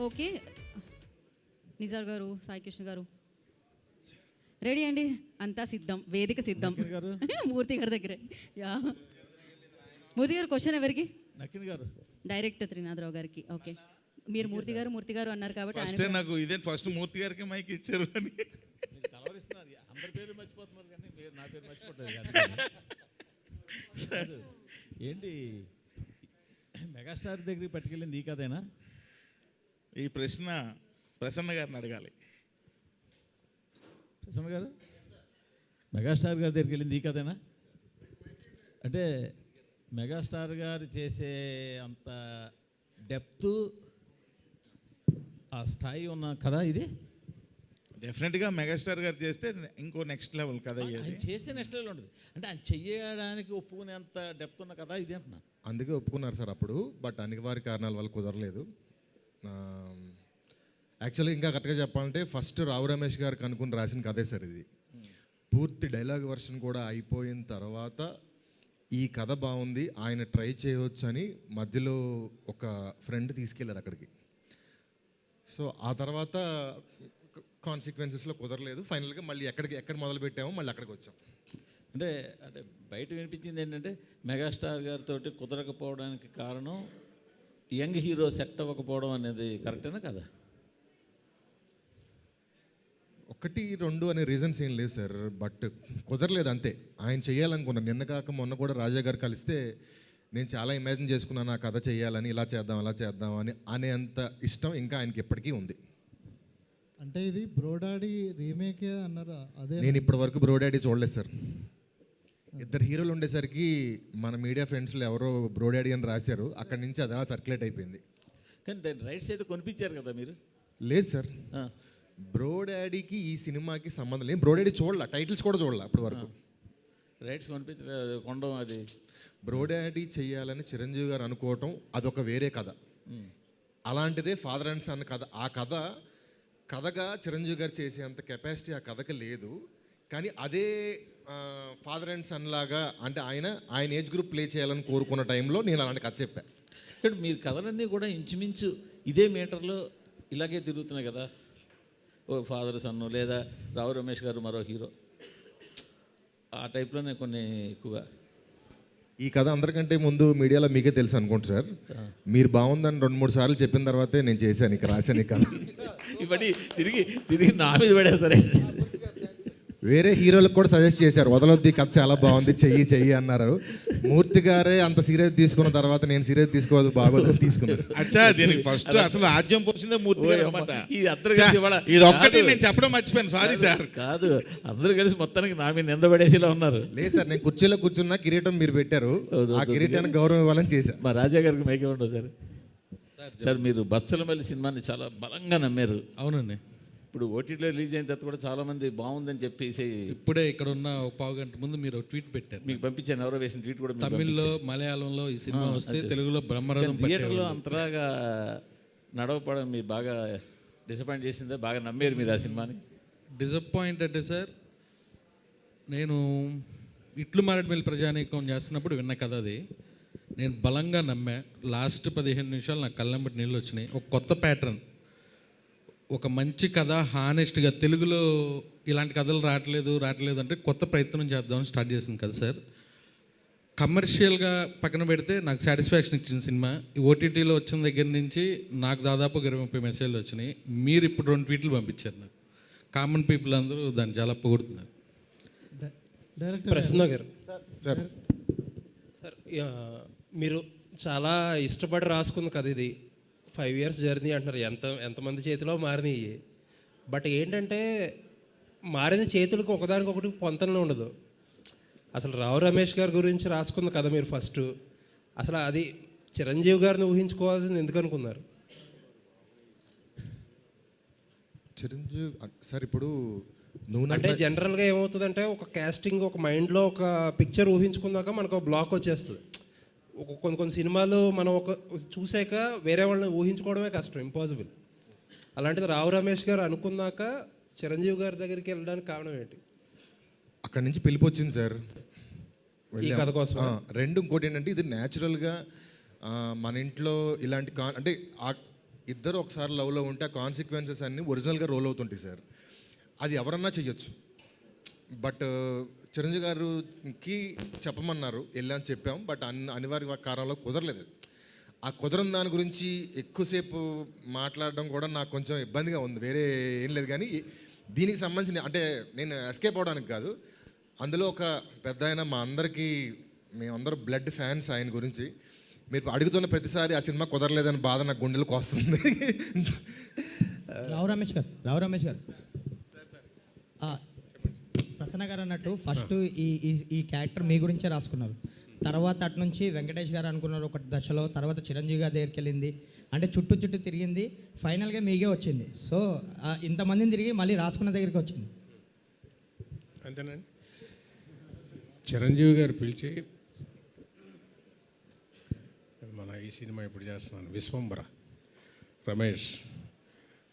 Okay, Nizar గారు, సాయికృష్ణ గారు ready అండి, అంతా సిద్ధం, వేదిక సిద్ధం. మూర్తి గారి దగ్గరే. యా, మూర్తి గారు క్వశ్చన్ ఎవరికి? నకిన్ గారు, డైరెక్టర్ త్రినాథరావు గారికి. ఓకే, మీరు మూర్తి గారు అన్నారు కాబట్టి నాకు ఇదే ఫస్ట్ మూర్తి గారికి మైక్ ఇచ్చారు అని కలవరిస్తున్నారు. అందరి పేరు మర్చిపోతున్నారు కానీ మీరు నా పేరు మర్చిపోతారు. ఏంటి మెగాస్టార్ దగ్గరికి పట్టుకెళ్ళింది ఈ కథేనా? ఈ ప్రశ్న ప్రసన్న గారిని అడగాలి. ప్రసన్న గారు, మెగాస్టార్ గారి దగ్గరికి వెళ్ళింది ఈ కథేనా? అంటే మెగాస్టార్ గారు చేసే అంత డెప్త్, ఆ స్థాయి ఉన్న కథ ఇది. డెఫినెట్గా మెగాస్టార్ గారు చేస్తే ఇంకో నెక్స్ట్ లెవెల్ కథ అయ్యేది. చేస్తే నెక్స్ట్ లెవెల్ ఉంటుంది. అంటే ఆయన చెయ్యడానికి ఒప్పుకునేంత డెప్త్ ఉన్న కథ ఇది అంటున్నా. అందుకే ఒప్పుకున్నారు సార్ అప్పుడు, బట్ అనివార్య కారణాల వల్ల కుదరలేదు. యాక్చువల్లీ ఇంకా కరెక్ట్గా చెప్పాలంటే ఫస్ట్ రావు రమేష్ గారికి అనుకుని రాసిన కథే సార్ ఇది. పూర్తి డైలాగ్ వర్షన్ కూడా అయిపోయిన తర్వాత ఈ కథ బాగుంది, ఆయన ట్రై చేయవచ్చు అని మధ్యలో ఒక ఫ్రెండ్ తీసుకెళ్ళారు అక్కడికి. సో ఆ తర్వాత కాన్సిక్వెన్సెస్లో కుదరలేదు. ఫైనల్గా మళ్ళీ ఎక్కడ మొదలు పెట్టామో మళ్ళీ అక్కడికి వచ్చాం. అంటే అంటే బయట వినిపించింది ఏంటంటే మెగాస్టార్ గారితో కుదరకపోవడానికి కారణం యంగ్ హీరో సెట్ అవ్వకపోవడం అనేది కరెక్టేనా కదా? 1, 2 అనే రీజన్స్ ఏం లేవు సార్, బట్ కుదరలేదు అంతే. ఆయన చేయాలనుకున్నాను. నిన్న కాక మొన్న కూడా రాజా గారు కలిస్తే నేను చాలా ఇమాజిన్ చేసుకున్నాను ఆ కథ చేయాలని, ఇలా చేద్దాం అలా చేద్దాం అని అనేంత ఇష్టం ఇంకా ఆయనకి ఎప్పటికీ ఉంది. అంటే ఇది బ్రోడాడీ రీమేకే అన్నారు అదే. నేను ఇప్పటి వరకు బ్రోడాడీ చూడలేదు సార్. 2 హీరోలు ఉండేసరికి మన మీడియా ఫ్రెండ్స్లో ఎవరో బ్రోడాడీ అని రాశారు, అక్కడి నుంచి అది అలా సర్క్యులేట్ అయిపోయింది. కానీ దాని రైట్స్ అయితే కొనిపించారు కదా మీరు? లేదు సార్, బ్రోడాడీకి ఈ సినిమాకి సంబంధం లేదు. బ్రోడాడీ చూడాల, టైటిల్స్ కూడా చూడాల అప్పటి వరకు. రైట్స్ కొనిపించలేదు, కొండం అది. బ్రోడాడీ చెయ్యాలని చిరంజీవి గారు అనుకోవటం అదొక వేరే కథ. అలాంటిదే ఫాదర్ అండ్ సన్ కథ. ఆ కథగా చిరంజీవి గారు చేసేంత కెపాసిటీ ఆ కథకి లేదు. కానీ అదే ఫాదర్ అండ్ సన్ లాగా అంటే ఆయన ఏజ్ గ్రూప్ ప్లే చేయాలని కోరుకున్న టైంలో నేను అలాంటి కథ చెప్పాను. ఇక్కడ మీరు కథలన్నీ కూడా ఇంచుమించు ఇదే మీటర్లో ఇలాగే తిరుగుతున్నాయి కదా. ఓ ఫాదర్ సన్ను, లేదా రావు రమేష్ గారు మరో హీరో, ఆ టైప్లోనే కొన్ని ఎక్కువగా. ఈ కథ అందరికంటే ముందు మీడియాలో మీకే తెలుసు అనుకుంటా సార్. మీరు బాగుందని 2-3 సార్లు చెప్పిన తర్వాతే నేను చేశాను ఇక రాశాను ఈ కథ. ఇవన్నీ తిరిగి నా మీద పడేస్తారే. వేరే హీరోలకు కూడా సజెస్ట్ చేశారు, వదలొద్ది కథ చాలా బాగుంది, చెయ్యి అన్నారు. మూర్తి గారే అంత సీరియస్ తీసుకున్న తర్వాత నేను సీరియస్ తీసుకోవద్దు, బాగోదు తీసుకున్నాను. అచ్చా, దీనికి ఫస్ట్ అసలు ఆద్యం పోసిందే మూర్తి గారు అన్నమాట. ఇది ఒక్కటి నేను చెప్పడం మర్చిపోయాను, సారీ సార్. కాదు, అందరూ కలిసి మొత్తానికి నా మీద నింద పడేసేలా ఉన్నారు. లేదు సార్, నేను కుర్చీలో కూర్చున్నా, కిరీటం మీరు పెట్టారు, ఆ కిరీటానికి గౌరవం ఇవ్వాలని చేశాను. మా రాజా గారికి మైకే ఉండవు సార్. సార్, మీరు బచ్చలమల్లి సినిమాని చాలా బలంగా నమ్మారు. అవునండి. ఇప్పుడు ఓటీటీలో రిలీజ్ అయిన తర్వాత కూడా చాలా మంది బాగుందని చెప్పేసి ఇప్పుడే ఇక్కడ ఉన్న ఒక పావు గంట ముందు మీరు ట్వీట్ పెట్టారు, మీకు పంపించాను. ఎవరో వేసిన ట్వీట్ కూడా తమిళ్లో మలయాళంలో ఈ సినిమా వస్తే తెలుగులో బ్రహ్మరథం థియేటర్లో అంతలాగా నడవపడం మీరు బాగా డిసప్పాయింట్ చేసిందే, బాగా నమ్మారు మీరు ఆ సినిమాని? డిసప్పాయింట్ అంటే సార్, నేను ఇట్లు మారేడుమిల్లి ప్రజానీకం చేస్తున్నప్పుడు విన్న కథ అది. నేను బలంగా నమ్మా. లాస్ట్ 15 నిమిషాలు నాకు కళ్ళంబటి నీళ్ళు వచ్చినాయి. ఒక కొత్త ప్యాటర్న్, ఒక మంచి కథ, హానెస్ట్గా తెలుగులో ఇలాంటి కథలు రావట్లేదు అంటే కొత్త ప్రయత్నం చేద్దామని స్టార్ట్ చేసింది కదా సార్. కమర్షియల్గా పక్కన పెడితే నాకు సాటిస్ఫాక్షన్ ఇచ్చిన సినిమా. ఓటీటీలో వచ్చిన దగ్గర నుంచి నాకు దాదాపు 20-30 మెసేజ్లు వచ్చినాయి. మీరు ఇప్పుడు 2 ట్వీట్లు పంపించారు నాకు. కామన్ పీపుల్ అందరూ దాన్ని చాలా పొగుడుతున్నారు. ప్రసన్న గారు సార్, మీరు చాలా ఇష్టపడి రాసుకుంది కదా ఇది. 5 years జర్నీ అంటున్నారు, ఎంతమంది చేతిలో మారినాయి. బట్ ఏంటంటే మారిన చేతులకు ఒకదానికొకటి పొంతనలో ఉండదు. అసలు రావు రమేష్ గారి గురించి రాసుకుంది కదా మీరు ఫస్ట్. అసలు అది చిరంజీవి గారిని ఊహించుకోవాల్సింది ఎందుకు అనుకున్నారు? చిరంజీవి సార్, ఇప్పుడు అంటే జనరల్గా ఏమవుతుందంటే ఒక కాస్టింగ్, ఒక మైండ్లో ఒక పిక్చర్ ఊహించుకున్నాక మనకు బ్లాక్ వచ్చేస్తుంది. కొన్ని సినిమాలు మనం చూసాక వేరే వాళ్ళని ఊహించుకోవడమే కష్టం, ఇంపాసిబుల్. అలాంటిది రావు రమేష్ గారు అనుకున్నాక చిరంజీవి గారి దగ్గరికి వెళ్ళడానికి కారణం ఏంటి? అక్కడి నుంచి పిలిపి వచ్చింది సార్ ఈ కథ కోసం. 2 ఇంకోటి ఏంటంటే ఇది న్యాచురల్గా మన ఇంట్లో ఇలాంటి అంటే ఇద్దరు ఒకసారి లవ్లో ఉంటే ఆ కాన్సిక్వెన్సెస్ అన్నీ ఒరిజినల్గా రోల్ అవుతుంటాయి సార్. అది ఎవరన్నా చెయ్యొచ్చు. బట్ చిరంజీవి గారికి చెప్పమన్నారు, వెళ్ళామని చెప్పాం. బట్ అనివార్య కారణంలో కుదరలేదు. ఆ కుదరని దాని గురించి ఎక్కువసేపు మాట్లాడడం కూడా నాకు కొంచెం ఇబ్బందిగా ఉంది. వేరే ఏం లేదు, కానీ దీనికి సంబంధించిన అంటే నేను ఎస్కేప్ అవడానికి కాదు, అందులో ఒక పెద్ద ఆయన మా అందరికీ, మేమందరం బ్లడ్ ఫ్యాన్స్ ఆయన గురించి. మీరు అడుగుతున్న ప్రతిసారి ఆ సినిమా కుదరలేదని బాధ నాకు గుండెలకు వస్తుంది. రావు రమేష్ గారు ప్రసన్న గారు అన్నట్టు ఫస్ట్ ఈ క్యారెక్టర్ మీ గురించే రాసుకున్నారు. తర్వాత అటు నుంచి వెంకటేష్ గారు అనుకున్నారు ఒక దశలో, తర్వాత చిరంజీవి గారి దగ్గరికి వెళ్ళింది, అంటే చుట్టూ తిరిగింది, ఫైనల్గా మీకే వచ్చింది. సో ఇంతమందిని తిరిగి మళ్ళీ రాసుకున్న దగ్గరికి వచ్చింది. అంతేనండి. చిరంజీవి గారు పిలిచి మన ఈ సినిమా ఇప్పుడు చేస్తున్నాను విశ్వంబర, రమేష్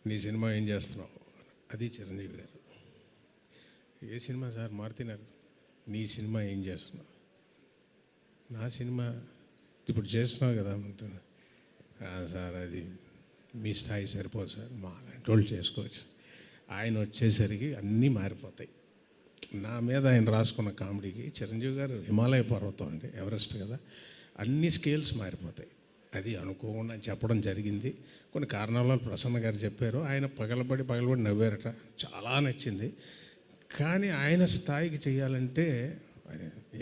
నీ సినిమా ఏం చేస్తున్నావు, అది చిరంజీవి గారు. ఏ సినిమా సార్ మారుతున్నారు, నీ సినిమా ఏం చేస్తున్నావు, నా సినిమా ఇప్పుడు చేస్తున్నావు కదా సార్, అది మీ స్థాయి సరిపోదు సార్, మా అలాంటి వాళ్ళు చేసుకోవచ్చు. ఆయన వచ్చేసరికి అన్నీ మారిపోతాయి. నా మీద ఆయన రాసుకున్న కామెడీకి చిరంజీవి గారు హిమాలయ పర్వతం అండి, ఎవరెస్ట్ కదా, అన్ని స్కేల్స్ మారిపోతాయి. అది అనుకోకుండా చెప్పడం జరిగింది. కొన్ని కారణాల వల్ల ప్రసన్న గారు చెప్పారు, ఆయన పగలబడి నవ్వారట, చాలా నచ్చింది. కానీ ఆయన స్థాయికి చేయాలంటే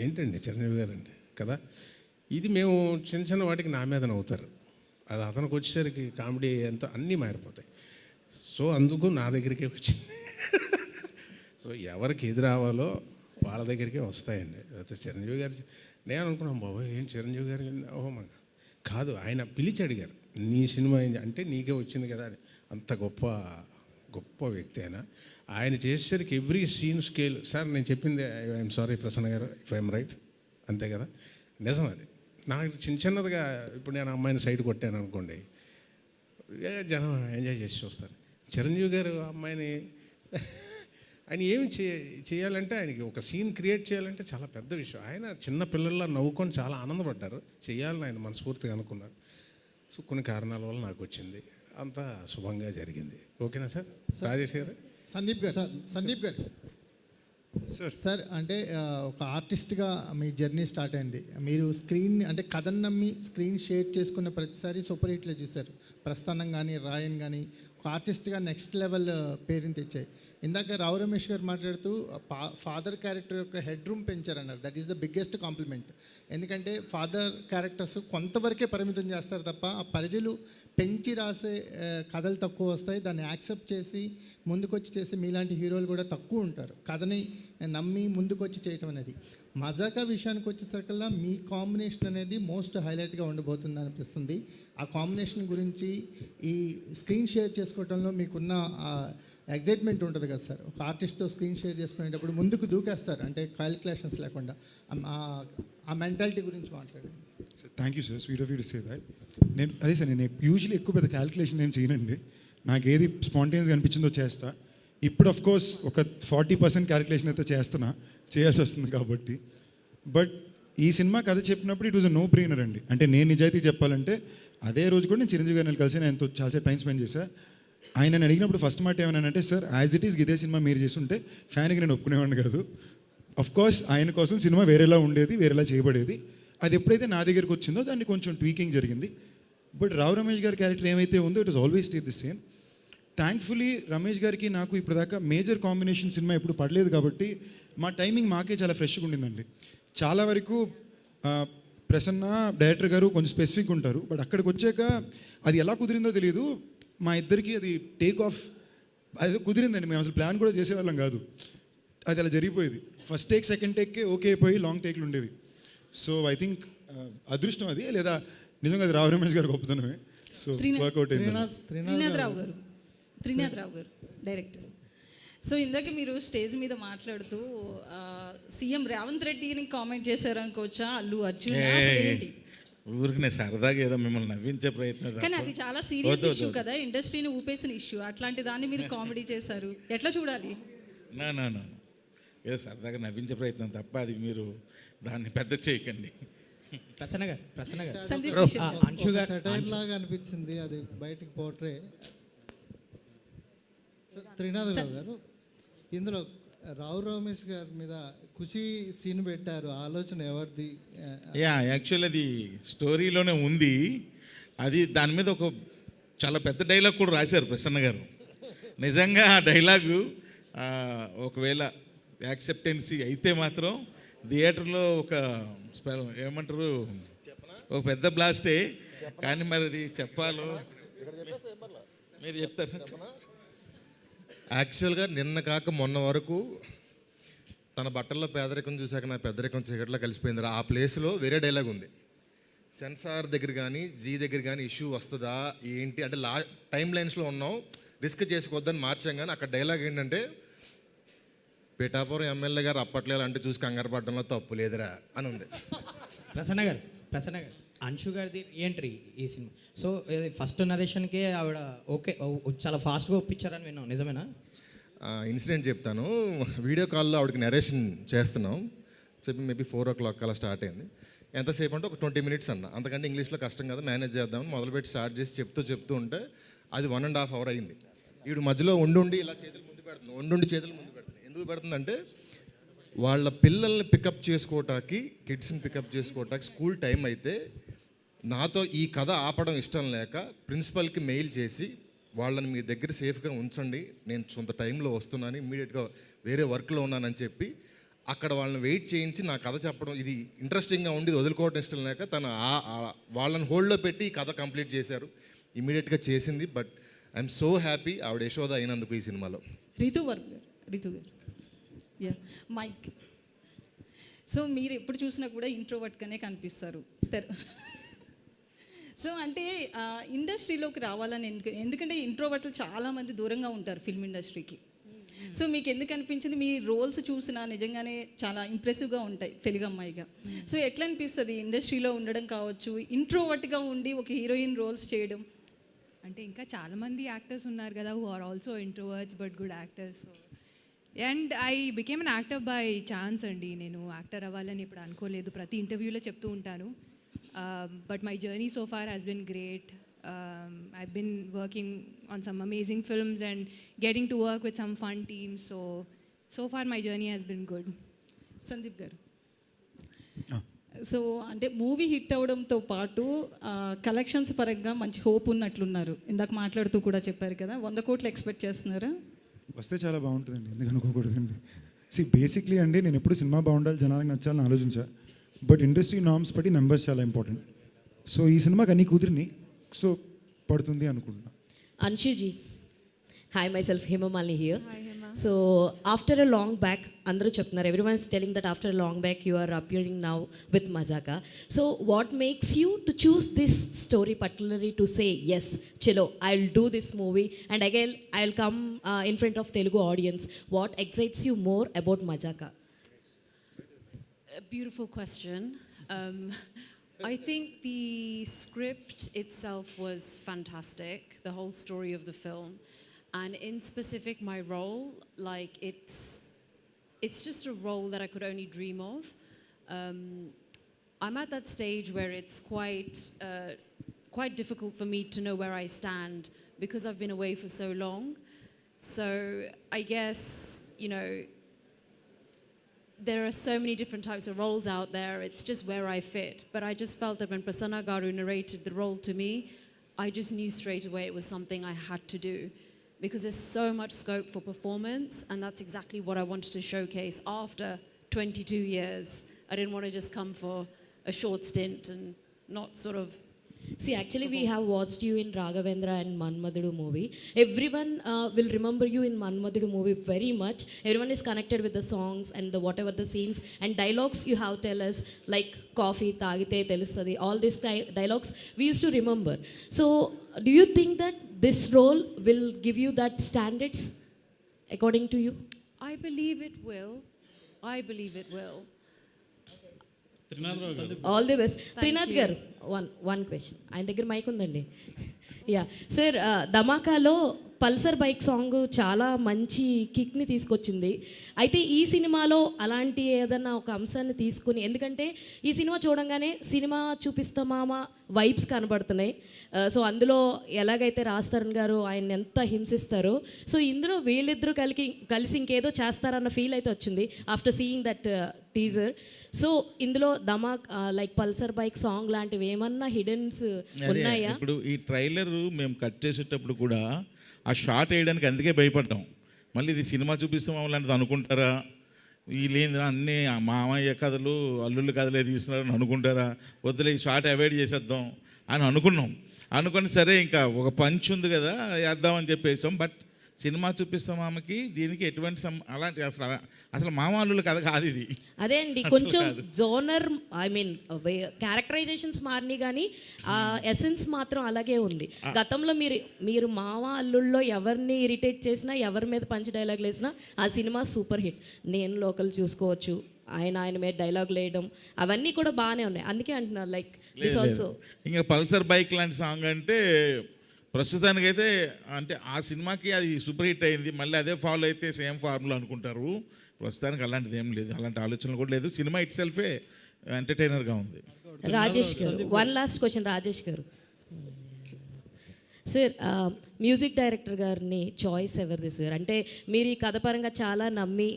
ఏంటండి చిరంజీవి గారు అండి కదా, ఇది మేము చిన్న వాటికి నా మీద నవ్వుతారు, అది అతనికి వచ్చేసరికి కామెడీ ఎంత అన్నీ మారిపోతాయి. సో అందుకు నా దగ్గరికే వచ్చింది. సో ఎవరికి ఎదురు రావాలో వాళ్ళ దగ్గరికే వస్తాయండి. లేకపోతే చిరంజీవి గారు నేను అనుకున్నాను, బాబు ఏం చిరంజీవి గారు ఓహో మన కాదు, ఆయన పిలిచి అడిగారు నీ సినిమా ఏం అంటే నీకే వచ్చింది కదా అని. అంత గొప్ప వ్యక్తి ఆయన చేసేసరికి ఎవ్రీ సీన్ స్కేల్. సార్ నేను చెప్పింది ఐఎమ్ సారీ ప్రసన్న గారు ఇఫ్ ఐఎమ్ రైట్, అంతే కదా, నిజం అది. నాకు చిన్నదిగా ఇప్పుడు నేను అమ్మాయిని సైడ్ కొట్టాను అనుకోండి, జనం ఎంజాయ్ చేసి చూస్తారు. చిరంజీవి గారు అమ్మాయిని ఆయన ఏమి చేయాలంటే, ఆయనకి ఒక సీన్ క్రియేట్ చేయాలంటే చాలా పెద్ద విషయం. ఆయన చిన్న పిల్లల్లా నవ్వుకొని చాలా ఆనందపడ్డారు, చేయాలని ఆయన మనస్ఫూర్తిగా అనుకున్నారు. సో కొన్ని కారణాల వల్ల నాకు వచ్చింది, అంతా శుభంగా జరిగింది. ఓకేనా సార్? రాజేష్ గారు. సందీప్ గారు సార్, అంటే ఒక ఆర్టిస్ట్గా మీ జర్నీ స్టార్ట్ అయింది. మీరు స్క్రీన్ అంటే కథను నమ్మి స్క్రీన్ షేర్ చేసుకున్న ప్రతిసారి సూపర్ హిట్లో చూశారు. ప్రస్థానం కానీ రాయన్ కానీ ఒక ఆర్టిస్ట్గా నెక్స్ట్ లెవెల్ పేరుని తెచ్చాయి. ఇందాక రావు రమేష్ గారు మాట్లాడుతూ ఫాదర్ క్యారెక్టర్ యొక్క హెడ్ రూమ్ పెంచారన్నారు. That is the biggest compliment. ఎందుకంటే ఫాదర్ క్యారెక్టర్స్ కొంతవరకే పరిమితం చేస్తారు తప్ప ఆ పరిధులు పెంచి రాసే కథలు తక్కువ వస్తాయి. దాన్ని యాక్సెప్ట్ చేసి ముందుకొచ్చి చేసే మీలాంటి హీరోలు కూడా తక్కువ ఉంటారు. కథని నమ్మి ముందుకొచ్చి చేయటం అనేది. మజాకా విషయానికి వచ్చేసరికల్లా మీ కాంబినేషన్ అనేది మోస్ట్ హైలైట్గా ఉండబోతుంది అనిపిస్తుంది. ఆ కాంబినేషన్ గురించి ఈ స్క్రీన్ షేర్ చేసుకోవడంలో మీకున్న ఎగ్జైట్మెంట్ ఉంటుంది కదా సార్, ఒక ఆర్టిస్ట్తో స్క్రీన్ షేర్ చేసుకునేటప్పుడు ముందుకు దూకేస్తారు, అంటే క్యాలిక్యులేషన్స్ లేకుండా. ఆ మెంటాలిటీ గురించి మాట్లాడండి. Thank you sir, sweet of you to say that. నేను యూజువల్లీ ఎక్కువ పెద్ద క్యాలిక్యులేషన్ ఏం చేయనండి. నాకు ఏది స్పాంటేనియస్గా అనిపించిందో చేస్తా. ఇప్పుడు ఆఫ్ కోర్స్ ఒక 40% క్యాలిక్యులేషన్ అయితే చేయాల్సి వస్తుంది కాబట్టి. బట్ ఈ సినిమా కథ చెప్పినప్పుడు it was a no brainer అండి. అంటే నేను నిజాయితీ చెప్పాలంటే అదే రోజు కూడా నేను చిరంజీవి గారిని కలిసి నేను చాలాసేపు టైం స్పెండ్ చేశాను. ఆయన నన్ను అడిగినప్పుడు ఫస్ట్ మాట ఏమన్నానంటే, సార్ యాజ్ ఇట్ ఈస్ ఇదే సినిమా మీరు చేస్తుంటే ఫ్యాన్కి నేను ఒప్పుకునేవాడిని కాదు. అఫ్ కోర్స్ ఆయన కోసం సినిమా వేరేలా ఉండేది, వేరేలా చేయబడేది. అది ఎప్పుడైతే నా దగ్గరికి వచ్చిందో దాన్ని కొంచెం ట్వీకింగ్ జరిగింది. బట్ రావు రమేష్ గారి క్యారెక్టర్ ఏమైతే ఉందో it was always stay the same. Thankfully Ramesh గారికి నాకు ఇప్పటిదాకా మేజర్ కాంబినేషన్ సినిమా ఎప్పుడు పడలేదు కాబట్టి మా టైమింగ్ మాకే చాలా ఫ్రెష్గా ఉండిందండి. చాలా వరకు ప్రసన్న డైరెక్టర్ గారు కొంచెం స్పెసిఫిక్గా ఉంటారు. బట్ అక్కడికి వచ్చాక అది ఎలా కుదిరిందో తెలియదు, మా ఇద్దరికి అది టేక్ ఆఫ్ అది కుదిరిందండి. మేము అసలు ప్లాన్ కూడా చేసేవాళ్ళం కాదు, అది అలా జరిగిపోయేది. ఫస్ట్ టేక్ సెకండ్ టేక్కే ఓకే అయిపోయి లాంగ్ టేక్లు ఉండేవి. సో ఐ థింక్ అదృష్టం అది, లేదా నిజంగా అది రావు రమేష్ గారు గొప్పతనమే. సో వర్కౌట్ అయింది. త్రినాథ్ రావు గారు డైరెక్టర్. సో ఇందాక మీరు స్టేజ్ మీద మాట్లాడుతూ సీఎం రేవంత్ రెడ్డిని కామెంట్ చేశారు అనుకోవచ్చా, అల్లు అర్జున్ ఏంటి? ఊరికి నేను సరదాగా ఏదో మిమ్మల్ని నవ్వించే ప్రయత్నం. కానీ అది చాలా సీరియస్ ఇష్యూ కదా, ఇండస్ట్రీని ఊపేసిన ఇష్యూ. అట్లాంటి దాన్ని మీరు కామెడీ చేశారు, ఎట్లా చూడాలి? నా ఏదో సరదాగా నవ్వించే ప్రయత్నం తప్ప అది మీరు దాన్ని పెద్ద చేయకండి. ప్రసన్న గారు సందీప్ Bro. కిషన్ గారు. అంశు గారు సెటైర్ లాగా అనిపించింది అది బయటికి పోట్రే. త్రినాథ్ రావు గారు, ఇందులో రావు రమేష్ గారి మీద ఖుషి సీన్ పెట్టారు, ఆలోచన ఎవరిది? యా యాక్చువల్ అది స్టోరీలోనే ఉంది. అది దాని మీద ఒక చాలా పెద్ద డైలాగ్ కూడా రాశారు ప్రసన్న గారు. నిజంగా ఆ డైలాగు ఒకవేళ యాక్సెప్టెన్సీ అయితే మాత్రం థియేటర్లో ఒక ఏమంటారు ఒక పెద్ద బ్లాస్టే. కానీ మరి అది చెప్పాలో మీరు చెప్తారు. యాక్చువల్గా నిన్న కాక మొన్న వరకు తన బట్టల్లో పేదరికం చూశాక నా పెద్దరికం చీకట్లో కలిసిపోయింది. ఆ ప్లేస్లో వేరే డైలాగ్ ఉంది. సెన్సార్ దగ్గర కానీ జీ దగ్గర కానీ ఇష్యూ వస్తుందా ఏంటి అంటే టైం లైన్స్లో ఉన్నాం, రిస్క్ చేసుకోవద్దని మార్చాం. కానీ అక్కడ డైలాగ్ ఏంటంటే పిఠాపురం ఎమ్మెల్యే గారు అప్పట్లో అంటే చూసి కంగారు పడడంలో తప్పు లేదురా అని ఉంది. ప్రసన్న గారు అంశు గారిది ఎంట్రీ ఈ సినిమా. సో ఫస్ట్ నరేషన్కే ఆవిడ ఓకే చాలా ఫాస్ట్గా ఒప్పించారని విన్నాం, నిజమేనా? ఇన్సిడెంట్ చెప్తాను. వీడియో కాల్లో ఆవిడకి నరేషన్ చేస్తున్నాం చెప్పి మేబీ 4 o'clock అలా స్టార్ట్ అయింది. ఎంతసేపు అంటే ఒక 20 minutes అన్న, అంతకంటే ఇంగ్లీష్లో కష్టం కదా మేనేజ్ చేద్దామని మొదలుపెట్టి స్టార్ట్ చేసి చెప్తూ ఉంటే అది 1.5 hour అయింది. వీడు మధ్యలో ఉండి ఇలా చేతులు ముందు పెడుతుంది, చేతులు ముందు పెడుతుంది. ఎందుకు పెడుతుందంటే వాళ్ళ పిల్లల్ని పికప్ చేసుకోవటానికి, కిడ్స్ని పికప్ చేసుకోవటానికి స్కూల్ టైం అయితే నాతో ఈ కథ ఆపడం ఇష్టం లేక ప్రిన్సిపల్కి మెయిల్ చేసి వాళ్ళని మీ దగ్గర సేఫ్గా ఉంచండి, నేను సొంత టైంలో వస్తున్నాను, ఇమ్మీడియట్గా వేరే వర్క్లో ఉన్నానని చెప్పి అక్కడ వాళ్ళని వెయిట్ చేయించి నా కథ చెప్పడం ఇది ఇంట్రెస్టింగ్గా ఉండి వదులుకోవడం ఇష్టం లేక తను వాళ్ళని హోల్డ్లో పెట్టి ఈ కథ కంప్లీట్ చేశారు. ఇమ్మీడియట్గా చేసింది. బట్ ఐఎమ్ సో హ్యాపీ ఆవిడ యశోద అయినందుకు ఈ సినిమాలో. రితు గారు యా మైక్. సో మీరు ఎప్పుడు చూసినా కూడా ఇంట్రోవర్ట్గానే కనిపిస్తారు. సో అంటే ఇండస్ట్రీలోకి రావాలని ఎందుకంటే ఇంట్రోవర్ట్లు చాలామంది దూరంగా ఉంటారు ఫిల్మ్ ఇండస్ట్రీకి. సో మీకు ఎందుకు అనిపించింది? మీ రోల్స్ చూసినా నిజంగానే చాలా ఇంప్రెసివ్గా ఉంటాయి తెలుగు అమ్మాయిగా. సో ఎట్లా అనిపిస్తుంది ఇండస్ట్రీలో ఉండడం కావచ్చు, ఇంట్రోవర్ట్గా ఉండి ఒక హీరోయిన్ రోల్స్ చేయడం? అంటే ఇంకా చాలామంది యాక్టర్స్ ఉన్నారు కదా who are also introverts but good actors. And I became an actor by chance అండి. నేను యాక్టర్ అవ్వాలని ఇప్పుడు అనుకోలేదు, ప్రతి ఇంటర్వ్యూలో చెప్తూ ఉంటాను. But my journey so far has been great. I've been working on some amazing films and getting to work with some fun teams. So far my journey has been good. Sandeep గారు, so అంటే movie hit అవడంతో పాటు collections పరంగా మంచి hope ఉన్నట్లున్నారు. ఇందాక మాట్లాడుతూ కూడా చెప్పారు కదా, 100 కోట్లు ఎక్స్పెక్ట్ చేస్తున్నారా? వస్తే చాలా బాగుంటుందండి, ఎందుకు అనుకోకూడదండి. బేసిక్లీ అండి నేను ఎప్పుడు సినిమా బాగుండాలి, జనాలకు నచ్చాలని ఆలోచించా. బట్ ఇండస్ట్రీ నార్మ్స్ బట్టి నెంబర్స్ చాలా ఇంపార్టెంట్. సో ఈ సినిమాకి అన్ని కుదిరిని సో పడుతుంది అనుకుంటున్నా. Anshuji, hi, myself Hema Malini here. Hi Hema. So after a long back, andru cheptunnaru, everyone is telling that after a long back you are appearing now with Mazaka. So what makes you to choose this story particularly to say yes, chalo, I'll do this movie and again I'll come in front of Telugu audience? What excites you more about Mazaka? A beautiful question. I think the script itself was fantastic, the whole story of the film, and in specific my role, like it's just a role that I could only dream of. I'm at that stage where it's quite difficult for me to know where I stand because I've been away for so long. So I guess, you know, there are so many different types of roles out there. It's just where I fit. But I just felt that when Prasanna Garu narrated the role to me, I just knew straight away it was something I had to do because there's so much scope for performance, and that's exactly what I wanted to showcase after 22 years. I didn't want to just come for a short stint and not sort of... See, actually we have watched you in Raghavendra and Manmadudu movie. Everyone will remember you in Manmadudu movie very much. Everyone is connected with the songs and the whatever the scenes and dialogues you have tell us, like coffee tagite telustadi, all these dialogues we used to remember. So do you think that this role will give you that standards according to you? I believe it will. All the best. Trinath garu, one question. ఆయన దగ్గర mike ఉందండి. Yeah sir, ధమాకాలో Pulsar bike song చాలా మంచి కిక్ని తీసుకొచ్చింది. అయితే ఈ సినిమాలో అలాంటి ఏదన్నా ఒక అంశాన్ని తీసుకుని, ఎందుకంటే ఈ సినిమా చూడంగానే సినిమా చూపిస్తామా వైబ్స్ కనబడుతున్నాయి. సో అందులో ఎలాగైతే రాజ్ తరుణ్ గారు ఆయన ఎంత హింసిస్తారో, సో ఇందులో వీళ్ళిద్దరూ కలిసి ఇంకేదో చేస్తారన్న ఫీల్ అయితే వచ్చింది after seeing that teaser. So ఇందులో ధమాక్ లైక్ పల్సర్ బైక్ సాంగ్ లాంటివి ఏమన్నా హిడెన్స్ ఉన్నాయా? ఇప్పుడు ఈ ట్రైలర్ మేము కట్ చేసేటప్పుడు కూడా ఆ షార్ట్ వేయడానికి అందుకే భయపడ్డాం. మళ్ళీ ఇది సినిమా చూపిస్తాం అలాంటిది అనుకుంటారా, వీళ్ళేంద్రా అన్నీ మామయ్య కథలు అల్లుళ్ళు కథలే తీస్తున్నారని అనుకుంటారా, వద్దులే ఈ షార్ట్ అవాయిడ్ చేసేద్దాం అని అనుకుని సరే ఇంకా ఒక పంచ్ ఉంది కదా వేద్దామని చెప్పేసాం. బట్ సినిమా చూపిస్తాం ఆమెకి దీనికి ఎటువంటి అలాంటి అసలు మామ అల్లుళ్ళు కథ కాదు ఇది. అదే అండి, కొంచెం జోనర్ ఐ మీన్ క్యారెక్టరైజేషన్స్ మారినాయి కానీ ఆ ఎసెన్స్ మాత్రం అలాగే ఉంది. గతంలో మీరు మామ అల్లుళ్ళలో ఎవరిని ఇరిటేట్ చేసినా, ఎవరి మీద పంచ్ డైలాగులు వేసినా ఆ సినిమా సూపర్ హిట్. నేను లోకల్ చూసుకోవచ్చు, ఆయన మీద డైలాగులు వేయడం అవన్నీ కూడా బాగానే ఉన్నాయి. అందుకే అంటున్నా లైక్ దిస్ ఆల్సో. ఇంకా పల్సర్ బైక్ లాంటి సాంగ్ అంటే ప్రస్తుతానికైతే అంటే ఆ సినిమాకి అది సూపర్ హిట్ అయింది, మళ్ళీ అదే ఫాలో అయితే సేమ్ ఫార్ములా అనుకుంటారు. ప్రస్తుతానికి అలాంటిది ఏం లేదు, అలాంటి ఆలోచనలు కూడా లేదు. సినిమా ఇట్ సెల్ఫే ఎంటర్టైనర్గా ఉంది. రాజేష్ గారు, వన్ లాస్ట్ క్వశ్చన్ రాజేష్ గారు. సార్, మ్యూజిక్ డైరెక్టర్ గారిని చాయిస్ ఎవరిది సార్? అంటే మీరు ఈ కథ పరంగా చాలా నమ్మి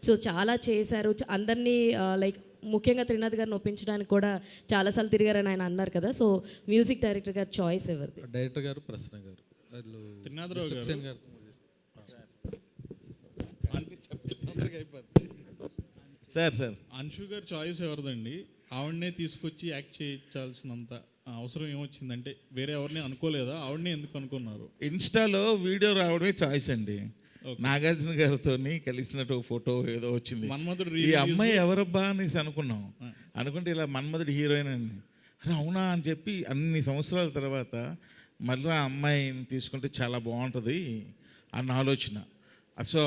సో చాలా చేశారు, అందరినీ లైక్ ముఖ్యంగా త్రినాథ్ గారిని ఒప్పించడానికి కూడా చాలాసార్లు తిరిగారని ఆయన అన్నారు కదా. సో మ్యూజిక్ డైరెక్టర్ గారు చాయిస్ ఎవరిది? డైరెక్టర్ గారు ప్రసన్న గారు, త్రినాథరావు గారు. సార్ అన్షు గారు చాయిస్ ఎవరిదండి? ఆవిడనే తీసుకొచ్చి యాక్ట్ చేయించాల్సినంత అవసరం ఏమొచ్చిందంటే వేరే ఎవరిని అనుకోలేదా? ఆవిడనే ఎందుకు అనుకున్నారు? ఇన్స్టాలో వీడియో రావడమే చాయిస్ అండి. నాగార్జున గారితో కలిసినట్టు ఫోటో ఏదో వచ్చింది, ఈ అమ్మాయి ఎవరబ్బా అనేసి అనుకుంటే ఇలా మన్మధుడు హీరోయిన్ అండి. అరే అవునా అని చెప్పి అన్ని సంవత్సరాల తర్వాత మళ్ళీ ఆ అమ్మాయిని తీసుకుంటే చాలా బాగుంటుంది అన్న ఆలోచన. సో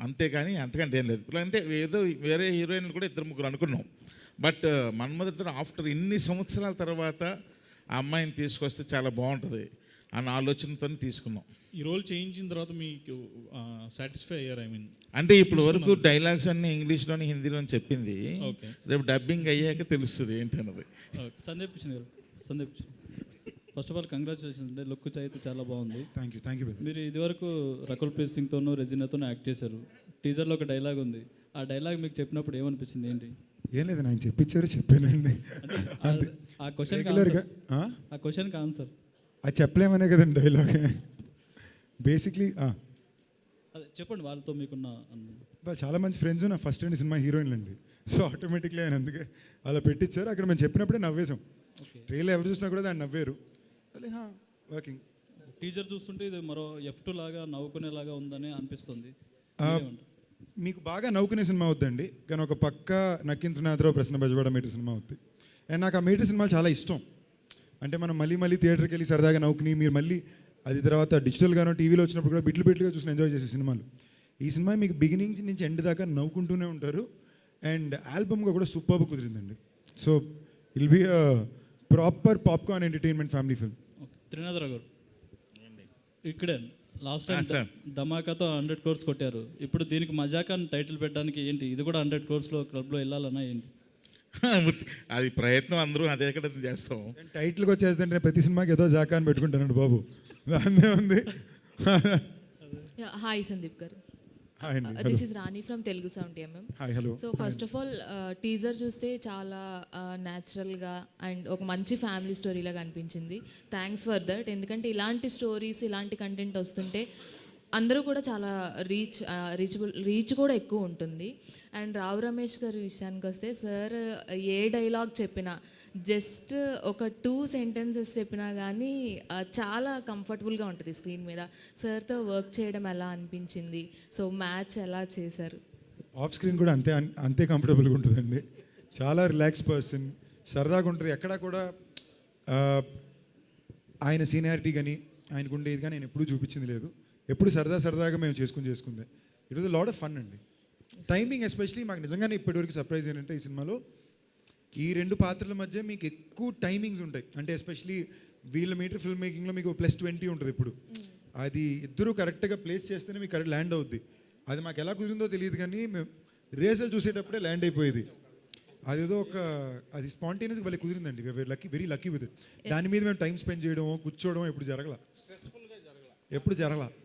అంతేకాని అంతకంటే ఏం లేదు. అంటే ఏదో వేరే హీరోయిన్లు కూడా 2-3 అనుకున్నాం. బట్ మన్మధుడితో ఆఫ్టర్ ఇన్ని సంవత్సరాల తర్వాత ఆ అమ్మాయిని తీసుకొస్తే చాలా బాగుంటుంది అన్న ఆలోచనతో తీసుకున్నాం. ఈ రోల్ చేయించిన తర్వాత మీకు సాటిస్ఫై అయ్యారు? ఐ మీన్ అంటే ఇప్పుడు వరకు డైలాగ్స్ అన్నీ ఇంగ్లీష్లోని హిందీలోని చెప్పింది, రేపు డబ్బింగ్ అయ్యాక తెలుస్తుంది ఏంటన్నది. సందీప్ కిషన్ గారు, ఫస్ట్ ఆఫ్ ఆల్ కంగ్రాచులేషన్స్ అంటే లుక్ అయితే చాలా బాగుంది. Thank you. మీరు ఇదివరకు రకుల్ ప్రీత్ సింగ్తోనూ రెజినాతోనూ యాక్ట్ చేశారు. టీజర్లో ఒక డైలాగ్ ఉంది, ఆ డైలాగ్ మీకు చెప్పినప్పుడు ఏమనిపించింది? ఏంటి? ఏం లేదు, ఆయన చెప్పానండి. ఆ క్వశ్చన్కి ఆన్సర్ అది చెప్పలేమనే కదండి డైలాగ్. బేసిక్లీ అదే చెప్పండి, వాళ్ళతో మీకున్న వాళ్ళు చాలా మంచి ఫ్రెండ్స్ నా ఫస్ట్ అండ్ సినిమా హీరోయిన్లు అండి. సో ఆటోమేటిక్లీ ఆయన అందుకే అలా పెట్టించారు. అక్కడ మేము చెప్పినప్పుడే నవ్వేసాం. ట్రైలర్ ఎవరు చూసినా కూడా దాన్ని నవ్వారు. వర్కింగ్ టీజర్ చూస్తుంటే ఇది మరో F2 లాగా నవ్వుకునేలాగా ఉందని అనిపిస్తుంది. మీకు బాగా నవ్వుకునే సినిమా అవుద్దండి, కానీ ఒక పక్క నక్కిన త్రినాథరావు ప్రశ్న బజవాడ మీటర్ సినిమా అవుద్ది. అండ్ నాకు ఆ మీటర్ సినిమాలు చాలా ఇష్టం. అంటే మనం మళ్ళీ థియేటర్కి వెళ్ళి సరదాగా నవ్వుకుని మీరు మళ్ళీ అది తర్వాత డిజిటల్గానో టీవీలో వచ్చినప్పుడు కూడా బిట్లుగా చూసి ఎంజాయ్ చేసే సినిమాలు. ఈ సినిమా మీకు బిగినింగ్ నుంచి ఎండ్ దాకా నవ్వుకుంటూనే ఉంటారు. అండ్ ఆల్బమ్గా కూడా సూపర్గా కుదిరిందండి. So it'll be proper popcorn entertainment family film. Trinatharao garu, ఇక్కడే లాస్ట్ టైం ధమాకాతో 100 crores కొట్టారు. ఇప్పుడు దీనికి మజాక్ అని టైటిల్ పెట్టడానికి ఏంటి? ఇది కూడా 100 crores క్లబ్లో వెళ్ళాలన్నా ఏంటి? అది ప్రయత్నం, అందరూ అదే ఎక్కడ చేస్తాం. టైటిల్కి వచ్చేస్తుంటే ప్రతి సినిమాకి ఏదో జాకా అని పెట్టుకుంటానండి బాబు, దాన్నే ఉంది. Hi Sandeep garu, this is Rani from Telugu sound MM. So first of all teaser చూస్తే చాలా న్యాచురల్గా అండ్ ఒక మంచి ఫ్యామిలీ స్టోరీలాగా అనిపించింది. Thanks for that. ఎందుకంటే ఇలాంటి స్టోరీస్, ఇలాంటి కంటెంట్ వస్తుంటే అందరూ కూడా చాలా రీచ్ కూడా ఎక్కువ ఉంటుంది. అండ్ రావు రమేష్ గారి విషయానికి వస్తే సార్ ఏ డైలాగ్ చెప్పినా, జస్ట్ ఒక 2 sentences చెప్పినా కానీ చాలా కంఫర్టబుల్గా ఉంటుంది స్క్రీన్ మీద. సార్తో వర్క్ చేయడం ఎలా అనిపించింది? సో మ్యాచ్ ఎలా చేశారు? ఆఫ్ స్క్రీన్ కూడా అంతే కంఫర్టబుల్గా ఉంటుందండి. చాలా రిలాక్స్ పర్సన్, సరదాగా ఉంటుంది. ఎక్కడా కూడా ఆయన సీనియారిటీ కానీ ఆయనకు ఉండేది కానీ నేను ఎప్పుడూ చూపించింది లేదు. ఎప్పుడు సరదాగా మేము చేసుకుందే. It was lot of fun అండి. టైమింగ్ ఎస్పెషలీ మాకు నిజంగానే ఇప్పటివరకు సర్ప్రైజ్ ఏంటంటే ఈ సినిమాలో ఈ 2 పాత్రల మధ్య మీకు ఎక్కువ టైమింగ్స్ ఉంటాయి. అంటే ఎస్పెషలీ వీళ్ళ మీటర్ ఫిల్మ్ మేకింగ్లో మీకు +20 ఉంటుంది. ఇప్పుడు అది ఇద్దరు కరెక్ట్గా ప్లేస్ చేస్తేనే మీకు కరెక్ట్ ల్యాండ్ అవుద్ది. అది మాకు ఎలా కుదిరిందో తెలియదు కానీ మేము రేసలు చూసేటప్పుడే ల్యాండ్ అయిపోయేది. అదేదో అది స్పాంటేనియస్గా వాళ్ళకి కుదిరిందండి. Very lucky with it. దాని మీద మేము టైం స్పెండ్ చేయడం, కూర్చోవడం ఎప్పుడు జరగల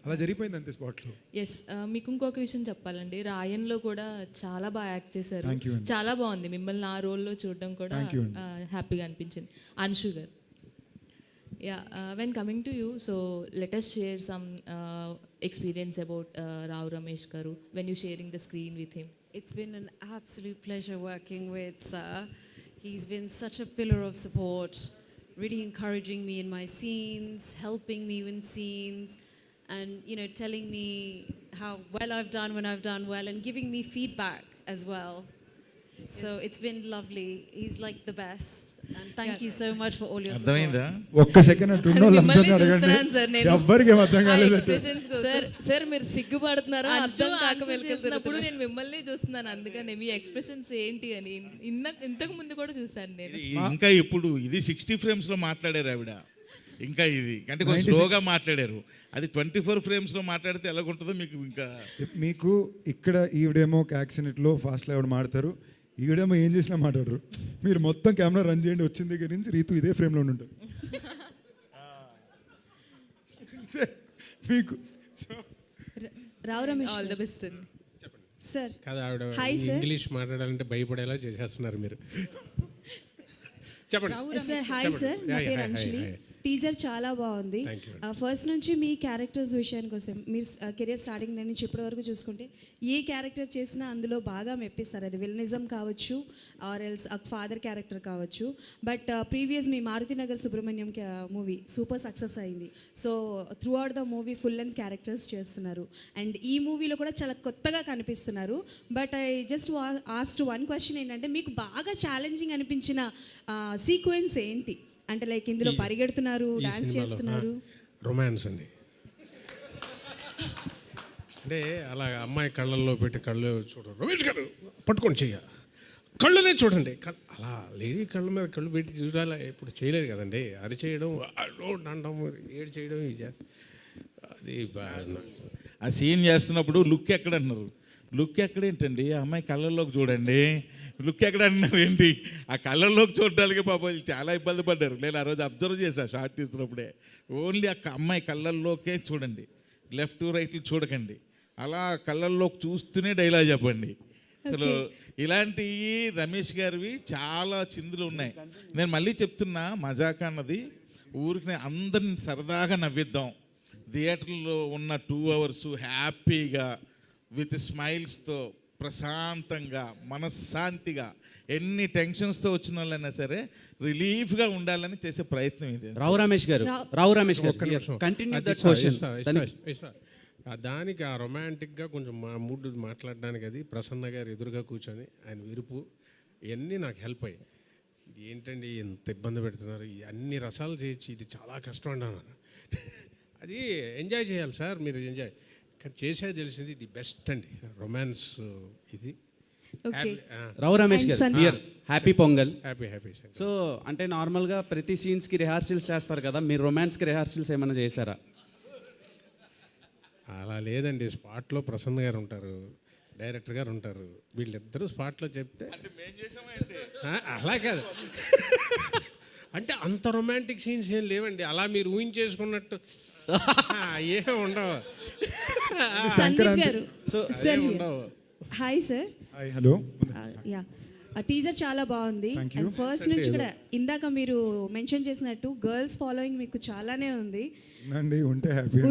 అలా జరిగిపోయింది అంతే స్పాట్లో. ఎస్, మీకు ఇంకొక విషయం చెప్పాలండి, రాయన్లో కూడా చాలా బాగా యాక్ట్ చేశారు. Thank you అండి. చాలా బాగుంది మిమ్మల్ని ఆ రోల్లో చూడడం కూడా హ్యాపీగా అనిపించింది. Anshu garu, yeah, when coming to you, so let us share some experience about Rao Ramesh garu when you sharing the screen with him. It's been an absolute pleasure working with Sir. He's been such a pillar of support, really encouraging me in my scenes, helping me in scenes, and telling me how well I've done when I've done well, and giving me feedback as well. So it's been lovely. He's like the best, and thank you so much for all your support. అర్థమైందా? ఒక్క second ఎవ్వరికి అర్థం కాలేదు. Sir మీరు సిగ్గుపడుతున్నారా? అర్థం కాక వెళ్తున్నప్పుడు నేను మిమ్మల్ని చూస్తున్నాను, అందుకని మీ ఎక్స్ప్రెషన్స్ ఏంటి అని ఇంతకు ముందు కూడా చూసాను నేను. ఇంకా ఇప్పుడు ఇది 60 ఫ్రేమ్స్లో మాట్లాడారు ఆవిడ. ఇంకా ఇది అంటే కొంచెం స్లోగా మాట్లాడారు. అది 24 ఫ్రేమ్స్లో మాట్లాడితే ఎలాగుంటుందో మీకు ఇక్కడ ఈవిడేమో ఒక యాక్సిడెంట్లో ఫాస్ట్లో ఆవిడ మాడతారు, ఈవిడేమో ఏం చేసినా మాట్లాడరు. మీరు మొత్తం కెమెరా రన్ చేయండి, వచ్చిన దగ్గర నుంచి రీతు ఇదే ఫ్రేమ్లో ఉంటారు మీకు. Rao Ramesh, all the best అండి. సార్ కదా ఆవిడ హాయ్ సార్. ఇంగ్లీష్ మాట్లాడాలంటే భయపడేలా చేసేస్తున్నారు మీరు. చెప్పండి సార్. హాయ్ సార్, నా పేరు అంజలి. టీజర్ చాలా బాగుంది. ఫస్ట్ నుంచి మీ క్యారెక్టర్స్ విషయానికి వస్తే మీరు కెరియర్ స్టార్టింగ్ దగ్గర నుంచి ఇప్పటి వరకు చూసుకుంటే ఏ క్యారెక్టర్ చేసినా అందులో బాగా మెప్పిస్తారు. అది విలనిజం కావచ్చు, ఆర్ ఎల్స్ ఫాదర్ క్యారెక్టర్ కావచ్చు. బట్ ప్రీవియస్ మీ Maruthinagar Subramanyam movie super success అయింది. So throughout the movie full length characters చేస్తున్నారు, అండ్ ఈ మూవీలో కూడా చాలా కొత్తగా కనిపిస్తున్నారు. But I just asked one question ఏంటంటే, మీకు బాగా ఛాలెంజింగ్ అనిపించిన సీక్వెన్స్ ఏంటి? అంటే లైక్ ఇందులో పరిగెడుతున్నారు, డాన్స్ చేస్తున్నారు, రొమాన్స్ అండి. అంటే అలా అమ్మాయి కళ్ళల్లో పెట్టి కళ్ళు చూడండి, రమేష్ గారు పట్టుకొని చెయ్య, కళ్ళనే చూడండి, అలా లేడీ కళ్ళ మీద కళ్ళు పెట్టి చూడాలి. ఇప్పుడు చేయలేదు కదండి, అరిచేయడం, అనడం, ఏడు చేయడం, అది ఆ సీన్ చేస్తున్నప్పుడు లుక్ ఎక్కడ అన్నారు? లుక్ ఎక్కడేంటండి, ఆ అమ్మాయి కళ్ళల్లోకి చూడండి, లుక్ ఎక్కడ అన్నారు ఏంటి? ఆ కళ్ళల్లోకి చూడడానికి పాపం చాలా ఇబ్బంది పడ్డారు. నేను ఆ రోజు అబ్జర్వ్ చేశాను షార్ట్ తీసినప్పుడే. ఓన్లీ ఆ అమ్మాయి కళ్ళల్లోకే చూడండి, లెఫ్ట్ రైట్లు చూడకండి, అలా కళ్ళల్లోకి చూస్తూనే డైలాగ్ చెప్పండి. అసలు ఇలాంటివి రమేష్ గారివి చాలా చిందులు ఉన్నాయి. నేను మళ్ళీ చెప్తున్నా, మజాక్ అన్నది ఊరికి అందరిని సరదాగా నవ్విద్దాం. థియేటర్లో ఉన్న 2 hours హ్యాపీగా విత్ స్మైల్స్తో ప్రశాంతంగా మనశ్శాంతిగా ఎన్ని టెన్షన్స్తో వచ్చిన వాళ్ళైనా సరే రిలీఫ్గా ఉండాలని చేసే ప్రయత్నం ఇది. రావు రమేష్ గారు కంటిన్యూ దట్ క్వశ్చన్. దానికి ఆ రొమాంటిక్గా కొంచెం మా మూడ్ మాట్లాడడానికి అది ప్రసన్న గారు ఎదురుగా కూర్చొని ఆయన విరుపు ఇవన్నీ నాకు హెల్ప్ అయ్యాయి. ఇది ఏంటండి ఎంత ఇబ్బంది పెడుతున్నారు, అన్ని రసాలు చేయొచ్చు, ఇది చాలా కష్టం అన్నాను. అది ఎంజాయ్ చేయాలి సార్, మీరు ఎంజాయ్ చేసేది తెలిసింది. ఇది బెస్ట్ అండి రొమాన్స్ ఇది. రావు రమేష్ గారు హ్యాపీ పొంగల్. హ్యాపీ. సో అంటే నార్మల్గా ప్రతి సీన్స్కి రిహార్సల్స్ చేస్తారు కదా, మీరు రొమాన్స్కి రిహార్సల్స్ ఏమైనా చేశారా? అలా లేదండి, స్పాట్లో ప్రసన్న గారు ఉంటారు, డైరెక్టర్ గారు ఉంటారు, వీళ్ళిద్దరూ స్పాట్లో చెప్తే అలా కాదు. అంటే అంత రొమాంటిక్ సీన్స్ ఏం లేవండి, అలా మీరు ఊహించేసుకున్నట్టు ఏం ఉండవు. సందీప్ గారు, hi sir. Hello. Yeah, teaser చాలా బాగుంది. అండ్ ఫస్ట్ నుంచి కూడా ఇందాక మీరు మెన్షన్ చేసినట్టు గర్ల్స్ ఫాలోయింగ్ మీకు చాలానే ఉంది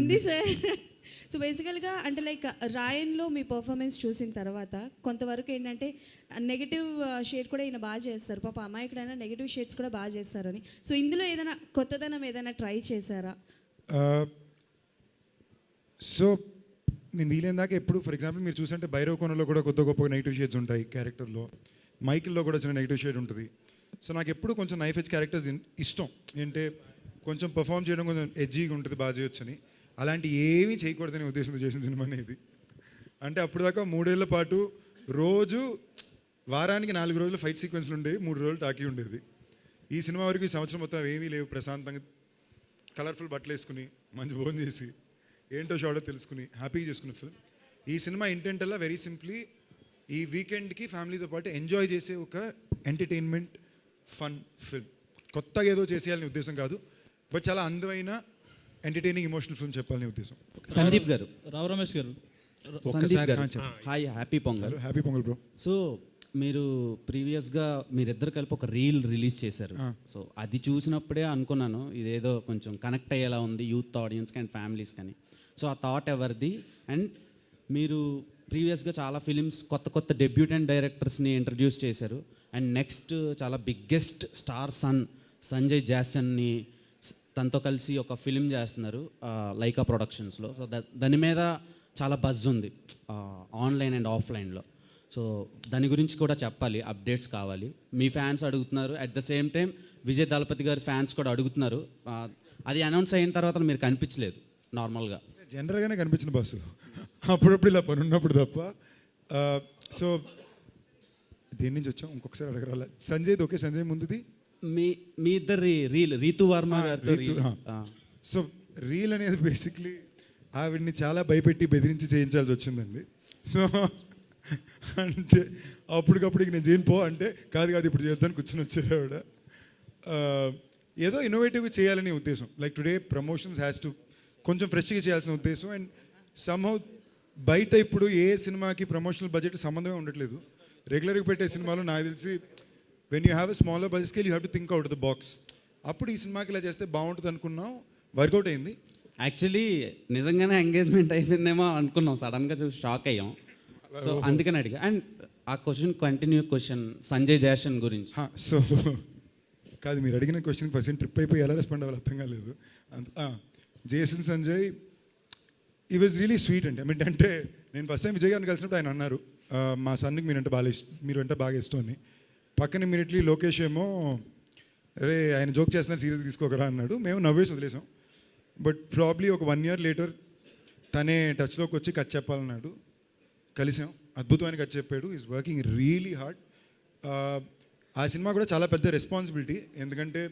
ఉంది సార్. సో బేసికల్గా అంటే లైక్ రాయన్లో మీ పర్ఫార్మెన్స్ చూసిన తర్వాత కొంతవరకు ఏంటంటే నెగిటివ్ షేడ్ కూడా ఈయన బాగా చేస్తారు, పాప అమాయకుడైనా నెగిటివ్ షేడ్స్ కూడా బాగా చేస్తారు అని. సో ఇందులో ఏదైనా కొత్తదనం ఏదైనా ట్రై చేశారా? సో నేను వీలైన దాకా ఎప్పుడు, ఫర్ ఎగ్జాంపుల్ మీరు చూసంటే భైరవ కోణంలో కూడా కొత్త గొప్ప నెగిటివ్ షేడ్స్ ఉంటాయి క్యారెక్టర్లో, మైకిల్లో కూడా చిన్న నెగిటివ్ షేడ్ ఉంటుంది. సో నాకు ఎప్పుడు కొంచెం నైఫ్ ఎడ్జ్ క్యారెక్టర్స్ ఇష్టం. ఏంటంటే కొంచెం పర్ఫామ్ చేయడం కొంచెం ఎడ్జీగా ఉంటుంది, బాగా చేయొచ్చని. అలాంటి ఏమీ చేయకూడదనే ఉద్దేశంతో చేసిన సినిమా అనేది. అంటే అప్పుడు దాకా 3 ఏళ్ల పాటు రోజు వారానికి 4 రోజులు ఫైట్ సీక్వెన్స్లు ఉండేవి, 3 రోజులు టాకీ ఉండేది. ఈ సినిమా వరకు ఈ సంవత్సరం మొత్తం ఏమీ లేవు, ప్రశాంతంగా కలర్ఫుల్ బట్టలు వేసుకుని మంచి భోజనం చేసి ఏంటో షాడో తెలుసుకుని హ్యాపీగా చేసుకున్న ఫిల్మ్. ఈ సినిమా ఇంటెంట్ అలా వెరీ సింప్లీ ఈ వీకెండ్కి ఫ్యామిలీతో పాటు ఎంజాయ్ చేసే ఒక ఎంటర్టైన్మెంట్ ఫన్ ఫిల్మ్. కొత్తగా ఏదో చేసేయాలనే ఉద్దేశం కాదు, బట్ చాలా అందమైన ఎంటర్టైనింగ్ ఎమోషనల్ ఫిల్మ్ చెప్పాలనే ఉద్దేశం. సందీప్ గారు, రావు రమేష్ గారు, సందీప్ గారు, hi, happy pongal. Happy pongal bro. So మీరు ప్రీవియస్గా మీరిద్దరు కలిపి ఒక రీల్ రిలీజ్ చేశారు. సో అది చూసినప్పుడే అనుకున్నాను ఇదేదో కొంచెం కనెక్ట్ అయ్యేలా ఉంది యూత్ ఆడియన్స్కి అండ్ ఫ్యామిలీస్ కానీ. సో ఆ థాట్ ఎవరిది? అండ్ మీరు ప్రీవియస్గా చాలా ఫిలిమ్స్ కొత్త డెబ్యూటెంట్ డైరెక్టర్స్ని ఇంట్రడ్యూస్ చేశారు. అండ్ నెక్స్ట్ చాలా బిగ్గెస్ట్ స్టార్ సంజయ్ జాసన్ని తనతో కలిసి ఒక ఫిలిం చేస్తున్నారు లైకా ప్రొడక్షన్స్లో. సో దాని మీద చాలా బజ్ ఉంది ఆన్లైన్ అండ్ ఆఫ్లైన్లో. సో దాని గురించి కూడా చెప్పాలి, అప్డేట్స్ కావాలి. మీ ఫ్యాన్స్ అడుగుతున్నారు, at the same time Vijay Thalapathy గారి ఫ్యాన్స్ కూడా అడుగుతున్నారు. అది అనౌన్స్ అయిన తర్వాత మీరు కనిపించలేదు నార్మల్గా. జనరల్గానే కనిపించిన బాసు, అప్పుడప్పుడు ఇలా పని ఉన్నప్పుడు తప్ప. సో దేని నుంచి వచ్చాం ఇంకొకసారి అడగరాల. సంజయ్ ఓకే, సంజయ్ ముందుది మీ ఇద్దరి రీల్ రీతు వర్మ గారితో. సో రీల్ అనేది బేసిక్లీ ఆవిడ్ని చాలా భయపెట్టి బెదిరించి చేయించాల్సి వచ్చిందండి. సో అంటే అప్పటికప్పుడు నేను చేయను పో అంటే కాదు ఇప్పుడు చేద్దానికి కూర్చొని వచ్చారు ఆవిడ. ఏదో ఇన్నోవేటివ్గా చేయాలనే ఉద్దేశం. Like today promotions has to కొంచెం ఫ్రెష్గా చేయాల్సిన ఉద్దేశం. అండ్ సమ్హౌ బయట ఇప్పుడు ఏ సినిమాకి ప్రమోషనల్ బడ్జెట్ సంబంధమే ఉండట్లేదు. రెగ్యులర్గా పెట్టే సినిమాలో నాకు తెలిసి when you have a smaller budget scale you have to think out the box. అప్పుడు ఈ సినిమాకి ఇలా చేస్తే బాగుంటుంది అనుకున్నాం, వర్కౌట్ అయింది. యాక్చువల్లీ నిజంగానే ఎంగేజ్మెంట్ అయిపోయిందేమో అనుకున్నాం, సడన్గా చూసి షాక్ అయ్యాం. సో అందుకని అడిగా. అండ్ ఆ క్వశ్చన్ సంజయ్ జాసన్ గురించి. సో కాదు, మీరు అడిగిన క్వశ్చన్ ఫస్ట్ ట్రిప్ అయిపోయి ఎలా రెస్పాండ్ అవ్వాలి అర్థం కాలేదు. జేసన్ సంజయ్ ఈ వాజ్ రియలీ స్వీట్ అండి. అంటే నేను ఫస్ట్ టైం విజయ్ గారిని కలిసినప్పుడు ఆయన అన్నారు మా సన్నికి మీరు అంటే బాగా ఇష్టం అని. పక్కన ఇమీడియట్లీ లోకేష్ ఏమో అరే ఆయన జోక్ చేస్తున్నారు సీరియస్ తీసుకోకరా అన్నాడు. మేము నవ్వేసి వదిలేసాం. బట్ ప్రాబ్లీ ఒక 1 year లేటర్ తనే టచ్లోకి వచ్చి కథ చెప్పాలన్నాడు. కలిసాం, అద్భుతమైన కథ చెప్పాడు. Is working really hard. ఆ సినిమా కూడా చాలా పెద్ద రెస్పాన్సిబిలిటీ. ఎందుకంటే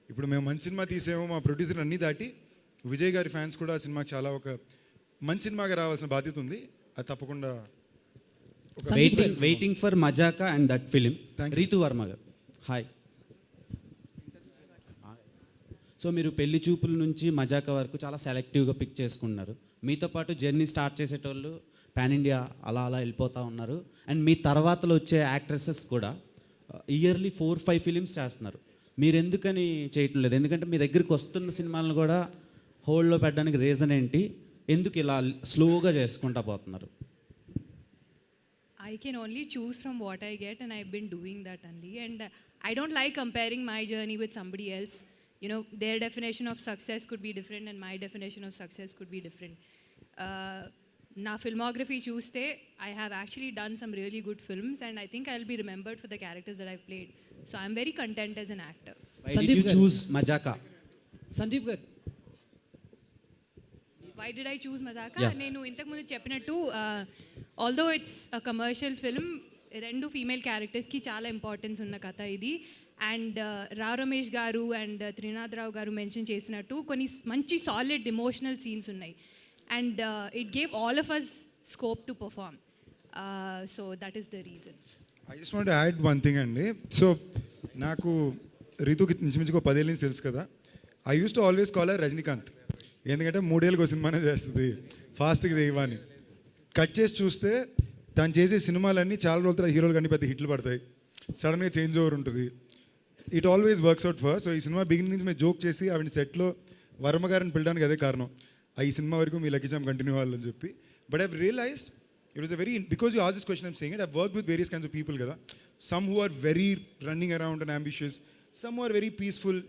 ఇప్పుడు మేము మంచి సినిమా తీసాము, మా ప్రొడ్యూసర్ అన్నీ దాటి విజయ్ గారి ఫ్యాన్స్ కూడా ఆ సినిమాకి చాలా ఒక మంచి సినిమాగా రావాల్సిన బాధ్యత ఉంది. అది తప్పకుండా waiting for Mazaka and that film. Ritu Varma garu, hi. So మీరు పెళ్లి చూపుల నుంచి మజాకా వరకు చాలా సెలెక్టివ్గా పిక్ చేసుకున్నారు. మీతో పాటు జర్నీ స్టార్ట్ చేసేటోళ్ళు పాన్ ఇండియా అలా వెళ్ళిపోతూ ఉన్నారు. అండ్ మీ తర్వాతలో వచ్చే యాక్ట్రెసెస్ కూడా ఇయర్లీ 4-5 ఫిలిమ్స్ చేస్తున్నారు. మీరు ఎందుకని చేయటం లేదు? ఎందుకంటే మీ దగ్గరికి వస్తున్న సినిమాలను కూడా హోల్డ్లో పెట్టడానికి రీజన్ ఏంటి? ఎందుకు ఇలా స్లోగా చేసుకుంటా పోతున్నారు? I can only choose from what I get, and I've been doing that only. And I don't like comparing my journey with somebody else. You know, their definition of success could be different, and my definition of success could be different. Na filmography chuste, I have actually done some really good films, and I think I'll be remembered for the characters that I've played. So I'm very content as an actor. Why did you choose Majaka? Sandeep garu, Why did I choose Mazaka? Yeah. నేను ఇంతకు ముందు చెప్పినట్టు although it's a commercial film, 2 female క్యారెక్టర్స్కి చాలా importance ఉన్న కథ ఇది. And Rao Ramesh గారు అండ్ త్రినాథరావు గారు మెన్షన్ చేసినట్టు కొన్ని మంచి సాలిడ్ ఎమోషనల్ సీన్స్ ఉన్నాయి. And it gave all of us scope to perform. So that is the reason. I just want add one thing అండి. సో నాకు రీతుకి ఇంచుమించుకో 10 ఏళ్ళ నుంచి తెలుసు కదా. I use to always call her Rajinikanth. ఎందుకంటే 3 ఏళ్ళకి ఒక సినిమానే చేస్తుంది, ఫాస్ట్గా చేయవని. కట్ చేసి చూస్తే తను చేసే సినిమాలన్నీ చాలా రోజుల తర్వాత హీరోలు కానీ పెద్ద హిట్లు పడతాయి, సడన్గా చేంజ్ ఓవర్ ఉంటుంది. It always works out for. So ఈ సినిమా బిగినింగ్ నుంచి మేము జోక్ చేసి ఆవిడ సెట్లో వర్మ గారిని పిలడానికి అదే కారణం, ఈ సినిమా వరకు మీ లక్కీ చామ్ కంటిన్యూ అవ్వాలని చెప్పి. But I've realised it was a very, because you ask this question I'm saying it, I've work with various kinds of people కదా. Some who are very running around and ambitious, some who are very peaceful.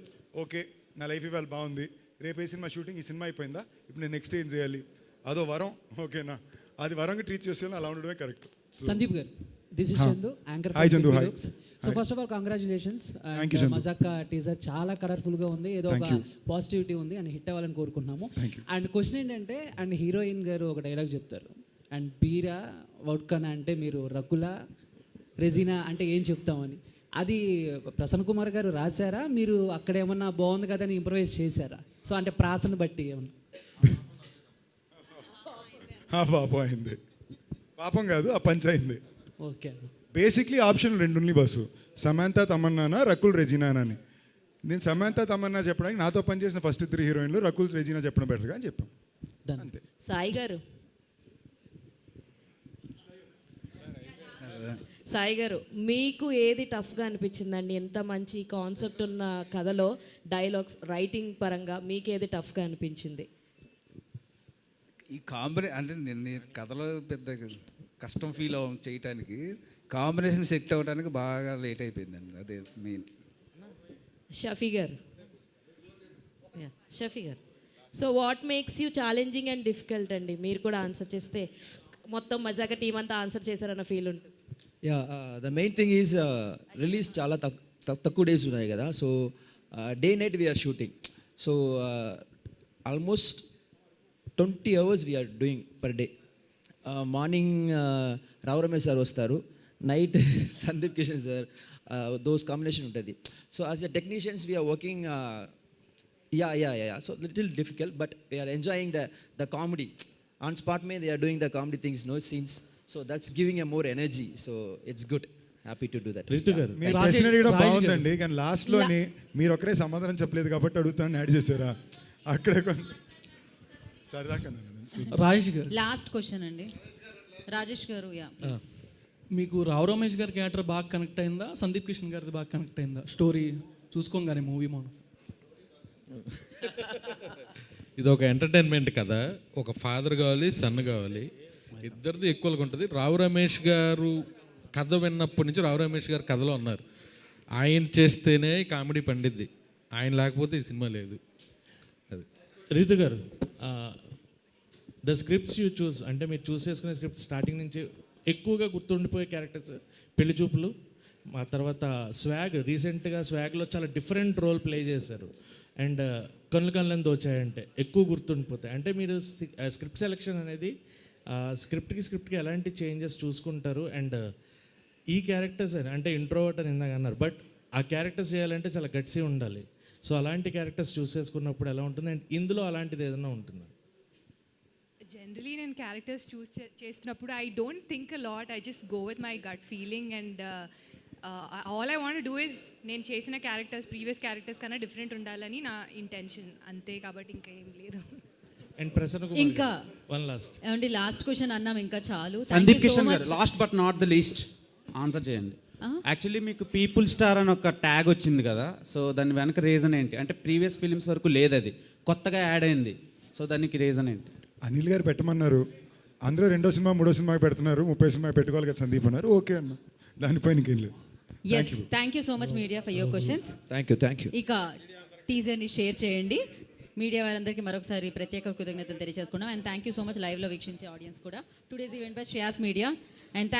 Okay నా life ఇవాళ బాగుంది, రేపు ఏ సినిమా shooting, ఈ సినిమా అయిపోయిందా, ఇప్పుడు నేను నెక్స్ట్ ఏం చేయాలి, అదో వరం, ఓకేనా, అది వరంగా ట్రీట్ చేసేయాలి, అలా ఉండడమే correct. Sandeep garu, this is Chandu, anchor. Hi Chandu, hi. So first of all congratulations. Mazaka teaser చాలా కలర్ఫుల్గా ఉంది, ఏదో ఒక పాజిటివిటీ ఉంది అండ్ హిట్ అవ్వాలని కోరుకుంటున్నాము. అండ్ క్వశ్చన్ ఏంటంటే, అండ్ హీరోయిన్ గారు ఒక డైలాగ్ చెప్తారు, అండ్ బీరా వౌడ్కనా అంటే మీరు రకులా రెజినా అంటే ఏం చెప్తామని. అది ప్రసన్న కుమార్ గారు రాశారా, మీరు అక్కడ ఏమన్నా బాగుంది కదా అని ఇంప్రవైజ్ చేశారా? సో అంటే ప్రాసను బట్టి ఏమన్నా ఆ పాపం అయింది. పాపం కాదు, ఆ పంచ్ అయింది. ఓకే. బేసిక్లీ ఆప్షన్ రెండు ఉన్నాయి బస్సు, సమంత తమన్నానా, రకుల్ రెజీనానా అని. నేను సమంత తమన్నా చెప్పడానికి నాతో పనిచేసిన ఫస్ట్ 3 హీరోయిన్లు రకుల్ రెజీనా చెప్పడం బెటర్గా అని చెప్పాం. అంతే. సాయి గారు, సాయి గారు మీకు ఏది టఫ్గా అనిపించిందండి? ఎంత మంచి కాన్సెప్ట్ ఉన్న కథలో డైలాగ్స్ రైటింగ్ పరంగా మీకు ఏది టఫ్గా అనిపించింది? ఈ అంటే నేను కథలో పెద్ద కష్టం ఫీల్ చేయటానికి కాంబినేషన్ సెట్ అవ్వడానికి బాగా లేట్ అయిపోయిందండి, అదే main. Shafi garu, Shafi garu, so what makes you challenging and difficult అండి? మీరు కూడా ఆన్సర్ చేస్తే మొత్తం మజాగా టీం అంతా ఆన్సర్ చేశారన్న ఫీల్ ఉంటుంది. Yeah, the main thing is release చాలా తక్కువ డేస్ ఉన్నాయి కదా. So day night we are shooting. So almost 20 hours we are doing per day. Morning Rao Ramesh sir వస్తారు, night Sandeep Kishan sir, those combination ఉంటుంది. So as a technicians we are working. Yeah. So little difficult, but we are enjoying the comedy. On spot mein they are doing the comedy things, no scenes. So that's giving a more energy. So it's good. Happy to do that. Ritu గారు, మీరు ప్రశ్న అడగడం బాగుందండి, కానీ లాస్ట్లోని మీరు ఒకరే సమాధానం చెప్పలేదు కాబట్టి అడుగుతాను యాడ్ చేశారా అక్కడే సరదాకా. రాజేష్ గారు, లాస్ట్ క్వశ్చన్ అండి. రాజేష్ గారు, యా. మీకు రావు రమేష్ గారి క్యారెక్టర్ బాగా కనెక్ట్ అయిందా, సందీప్ కిషన్ గారిది బాగా కనెక్ట్ అయిందా? స్టోరీ చూసుకోగానే మూవీ మనం ఇది ఒక ఎంటర్టైన్మెంట్ కదా, ఒక ఫాదర్ కావాలి, సన్ కావాలి, ఇద్దరిది ఈక్వల్గా ఉంటుంది. రావు రమేష్ గారు కథ విన్నప్పటి నుంచి రావు రమేష్ గారు కథలో ఉన్నారు. ఆయన చేస్తేనే కామెడీ పండిద్ది, ఆయన లేకపోతే ఈ సినిమా లేదు. అది రీతు గారు, ద స్క్రిప్ట్స్ యూ చూస్, అంటే మీరు చూస్ చేసుకునే స్క్రిప్ట్ స్టార్టింగ్ నుంచి ఎక్కువగా గుర్తుండిపోయే క్యారెక్టర్స్ పెళ్లి చూపులు, ఆ తర్వాత స్వాగ్, రీసెంట్గా స్వాగ్లో చాలా డిఫరెంట్ రోల్ ప్లే చేశారు. అండ్ కళ్ళని దోచాయంటే ఎక్కువ గుర్తుండిపోతాయి. అంటే మీరు స్క్రిప్ట్ సెలెక్షన్ అనేది స్క్రిప్ట్కి ఎలాంటి చేంజెస్ చూసుకుంటారు? అండ్ ఈ క్యారెక్టర్స్ అంటే ఇంట్రోవర్ట్ అని ఇందాక అన్నారు, బట్ ఆ క్యారెక్టర్స్ చేయాలంటే చాలా గట్సీ ఉండాలి. సో అలాంటి క్యారెక్టర్స్ చూస్ చేసుకున్నప్పుడు ఎలా ఉంటుంది, అండ్ ఇందులో అలాంటిది ఏదైనా ఉంటుందా? జనరలీ నేను క్యారెక్టర్స్ చూస్ చేస్తున్నప్పుడు I don't think a lot, I just go with my gut feeling. And all I want do is నేను చేసిన క్యారెక్టర్స్ ప్రీవియస్ క్యారెక్టర్స్ కన్నా డిఫరెంట్ ఉండాలని నా ఇంటెన్షన్, అంతే. కాబట్టి ఇంకా ఏం లేదు. అండ్ ప్రసన్న కుమార్ ఇంకా వన్ లాస్ట్ ఏమండి, లాస్ట్ క్వశ్చన్ అన్నాం, ఇంకా చాలు. సందీప్ కిషన్ గారు, last but not the least answer చేయండి. యాక్చువల్లీ మీకు పీపుల్ స్టార్ అని ఒక ట్యాగ్ వచ్చింది కదా, సో దాని వెనక రీజన్ ఏంటి? అంటే ప్రీవియస్ ఫిలిమ్స్ వరకు లేదు, అది కొత్తగా యాడ్ అయింది. సో దానికి రీజన్ ఏంటి? అనిల్ గారు పెట్టమన్నారు, అందరూ 2వ సినిమా 3వ సినిమాకి పెడుతున్నారు, 30వ సినిమా పెట్టుకోవాలి కదా సందీప్ అన్నారు. ఓకే అన్న, దానిపైన ఇంకేం లేదు. Yes, thank you so much media for your questions. Thank you. ఇక టీజర్ని షేర్ చేయండి. మీడియా వారందరికీ మరొకసారి ప్రత్యేక కృతజ్ఞతలు తెలియజేసుకున్నాం. And thank you so much లైవ్లో వీక్షించే ఆడియన్స్ కూడా. Today's event by Shreyas media. And thank